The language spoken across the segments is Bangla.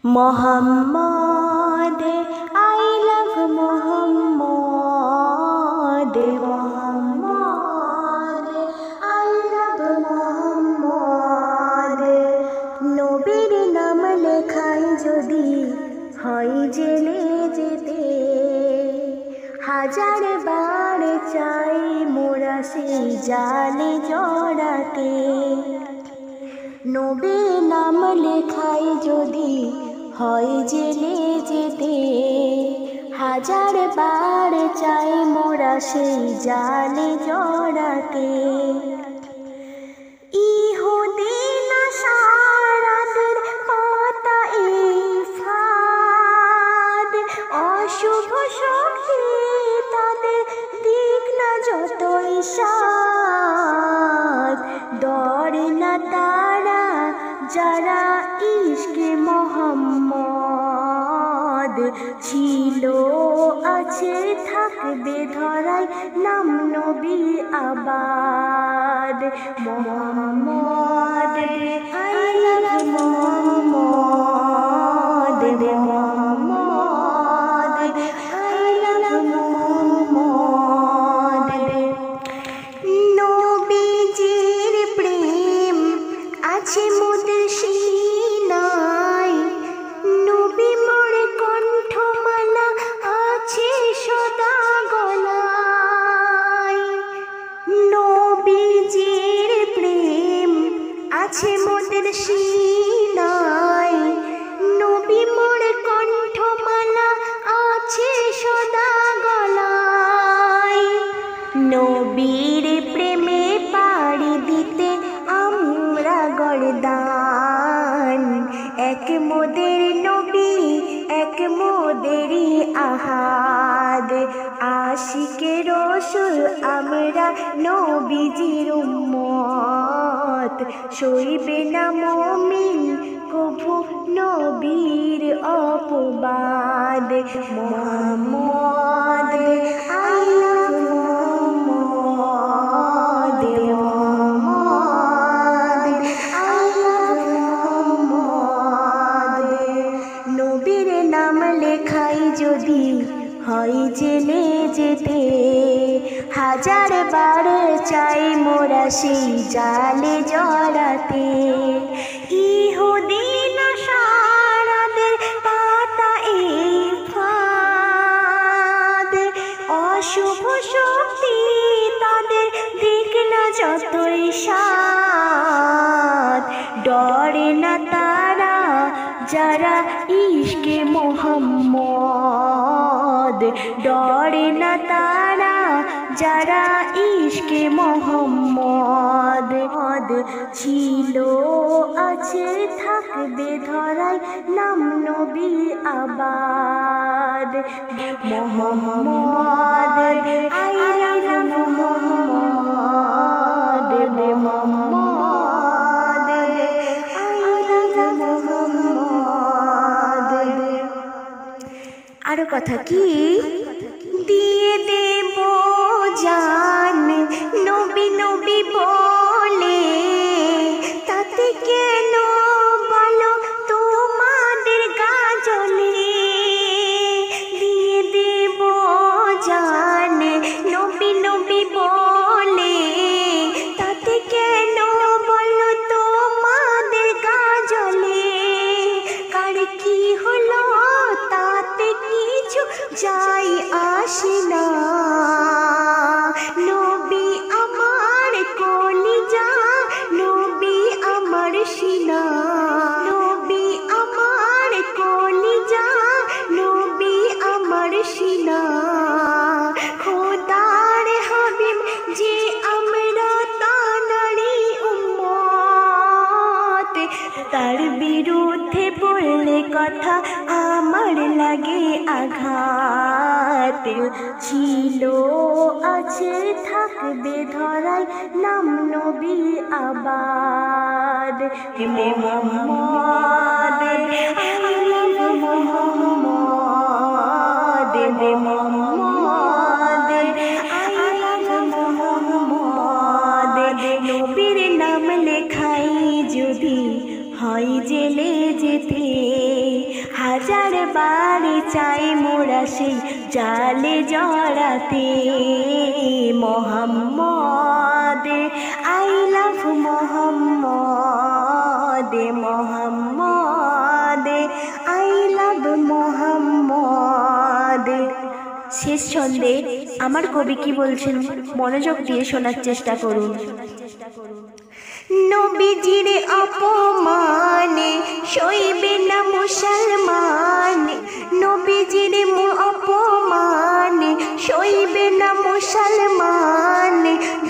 Mohammad I love Mohammad Mohammad I love Mohammad नबीर नाम लेखाई जदि हई जेले जेते हाजार बार चाई मोरा सेई जाले जड़ाते नबीर नाम लेखाई जदि हई जेले जेते हाजार बार चाई मोरा सेई जाले जड़ाते इहुदीन नासाराদের পাতা এই ফাঁদ অশুভ শক্তি তাদের দিক না যতই সাদ ডরে না তারা যারা ইশকে মোহাম্মদ ছিল আছে থাকবে ধরাই নাম নবী আবাদ Mohammad I love Mohammad Mohammad I love Mohammad নবীজির প্রেম আছে মোদের সিনায় নবী মোর কণ্ঠমালা আছে সদা গলায় নবীজির প্রেম আছে মোদের সিনায় নবী মোর কণ্ঠমালা আছে সদা গলায় নবীর প্রেমে পাড়ি দিতে আমরা গর্দান এক মোদের নবী এক মোদেরই আহাদ আশিকে রসুল আমরা নবীজির উম্মত সইবে না মুমিন কভু নবীর অপবাদ Mohammad I love Mohammad Mohammad I love Mohammad নবীর নাম লেখাই যদি হই জেলে যেতে হাজার বার চাই মোরা সেই জালে জড়াতে ইহুদীন নাসারাদের পাতা এই ফাঁদ অশুভ শক্তি তাদের দিক না যতই সাদ ডরে না তারা যারা ইশকে মোহাম্মদ ডরে না তারা যারা ইশকে মোহাম্মদ ছিল আছে থাকবে ধরাই নাম নবী আবাদ Mohammad I love Mohammad Mohammad I love Mohammad আরো কথা কি দিয়ে দেব জান নবী নবী বলে তাতে কেন বলো তোমাদের গা জ্বলে দিয়ে দেব জান নবী নবী বলে তাতে কেন বলো তোমাদের গা জ্বলে কার কি হলো তাতে কিছু যাই আসে না নবী আমার কলিজা নবী আমার সিনা নবী আমার কলিজা নবী আমার সিনা খোদার হাবিব যে আমরা তানারি উম্মত তার বিরুদ্ধে বললে কথা আমার লাগে আঘাত ছিল আছে থাকবে ধরাই নাম নবী আবাদ Mohammad I love Mohammad Mohammad I love Mohammad নবীর নাম লেখাই যদি হয় জেলে যেতে হাজার বারে চাই মোরা সেই জালে জড়াতে। Mohammad I love Mohammad, Mohammad I love Mohammad. শেষ ছন্দে আমার কবি কি বলছেন মনোযোগ দিয়ে শোনার চেষ্টা করুন। নবীজির অপমানে সইবে না মুসলমান, নবীজির অপমানে সইবে না মুসলমান।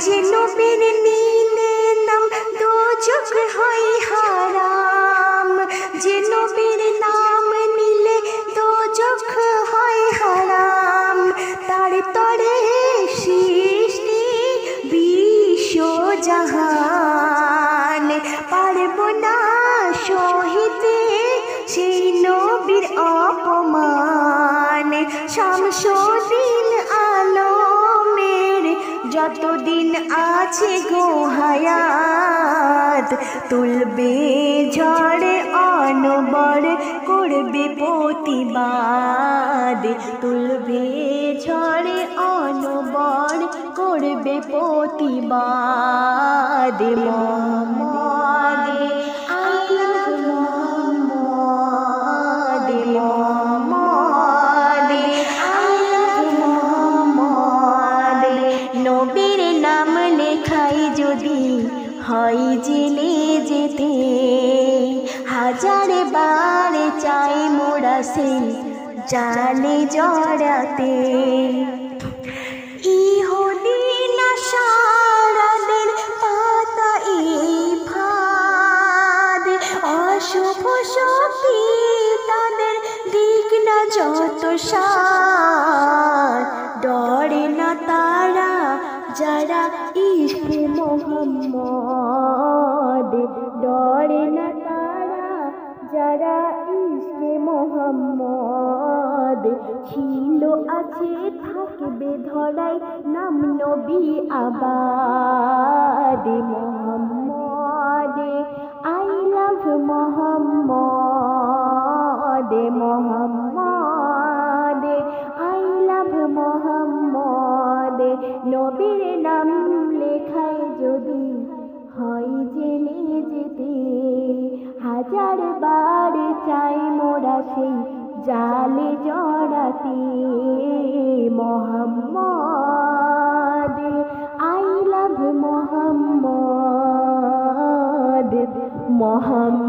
যে নবীর নিলে নাম দোজখ হয় হারাম, যে নবীর নাম নিলে দোজখ হয় হারাম। তার তরে সৃষ্টি বিশ্ব জাহান, পারব না সহিতে সেই নবীর অপমান। শামসুদ্দিন আলমের যতদিন আছে গো হায়াত, তুলবে ঝড়ে অনবর করবে প্রতিবাদ, তুলবে ঝড়ে অনবর করবে প্রতিবাদ। Mohammad I love Mohammad, Mohammad I love Mohammad. নবীর নাম লেখাই যদি হয় জেলে যেতে, হাজার বার চাই মোরা সেই জালে জড়াতে। ইহুদিন নাসারাদের পাতা এই ফাঁদ, অশুভ শক্তি তাদের দিক না যত সাথ। ডরে না তারা যারা ইশকে মোহাম্মদ, ডরে না তারা যারা ইশকে মোহাম্মদ। ছিল আছে থাকবে ধরাই নাম নবী আবাদ। Mohammad I love Mohammad, Mohammad I love Mohammad. নবীর নাম লেখায় যদি হয় জেলে যেতে, হাজার বার চাই মোরা সেই জালে জড়াতে। Mohammad I love Mohammad, Mohammad.